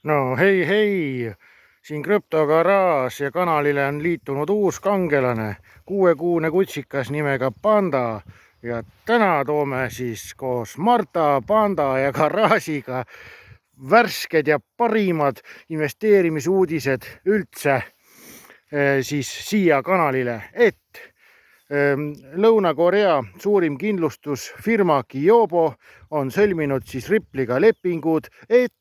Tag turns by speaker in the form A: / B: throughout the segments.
A: No hei, siin krüptogaraaž ja kanalile on liitunud uus kangelane, 6-kuune kutsikas nimega Panda. Ja täna toome siis koos Marta, Panda ja garaažiga värsked ja parimad investeerimisuudised üldse siis siia kanalile, et Lõuna-Korea suurim kindlustusfirma Kyobo on sõlminud siis Ripple'iga lepingud, et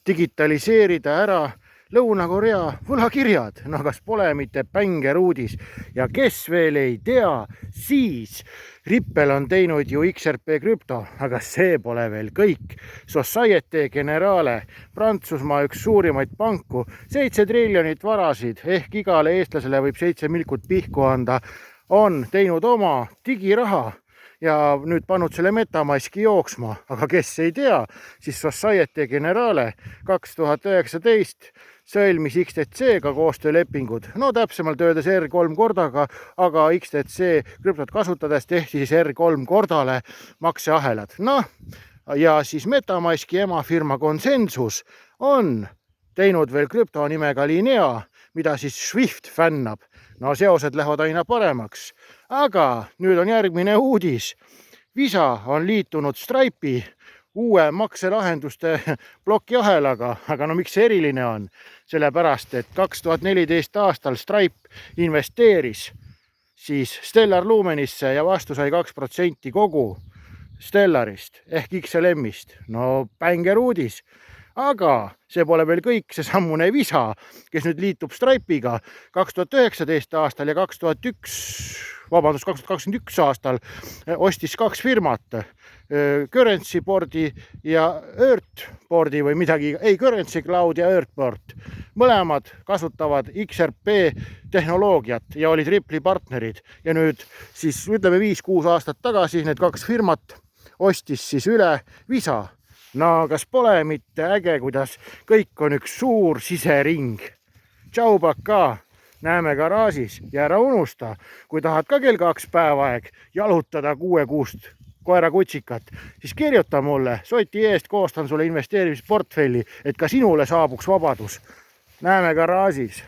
A: digitaliseerida ära Lõuna-Korea võlakirjad. No kas pole mitte bängeruudis? Ja kes veel ei tea, siis Ripple on teinud ju XRP krüpto, aga see pole veel kõik. Societe Generale, Prantsusmaa üks suurimaid panku, 7 triljonit varasid ehk igale eestlasele võib 7 milkut pihku anda, on teinud oma digiraha ja nüüd pannud selle MetaMaski jooksma, aga kes ei tea, siis Societe Generale 2019 sõlmis XTC-ga koostöölepingud, no täpsemalt öeldes R3 kordaga, aga XTC krüptot kasutades tehti siis R3 kordale makseahelad. Noh, ja siis MetaMaski emafirma Consensus on teinud veel krüpto nimega Linea, mida siis Swift fännab. No seosed lähevad aina paremaks, aga nüüd on järgmine uudis. Visa on liitunud Stripe'i uue makselahenduste plokiahelaga, aga no miks see eriline on? Sellepärast, et 2014 aastal Stripe investeeris siis Stellar Lumenisse ja vastu sai 2% kogu Stellarist ehk XLM-ist. No bänger uudis. Aga see pole veel kõik, see sammune Visa, kes nüüd liitub Stripe'iga 2019 aastal ja 2021 aastal ostis 2 firmat, Currency Boardi ja Earthboardi või midagi, Currency Cloud ja Earthboard. Mõlemad kasutavad XRP tehnoloogiat ja olid Ripple'i partnerid ja nüüd siis ütleme 5-6 aastat tagasi need 2 firmat ostis siis üle Visa. No kas pole mitte äge, kuidas kõik on üks suur sisering? Tšau, paka, näeme garaažis ja ära unusta, kui tahad ka kell 2 päevaaeg jalutada 6-kuust koera kutsikat, siis kirjuta mulle, soti eest koostan sulle investeerimisportfelli, et ka sinule saabuks vabadus. Näeme garaažis.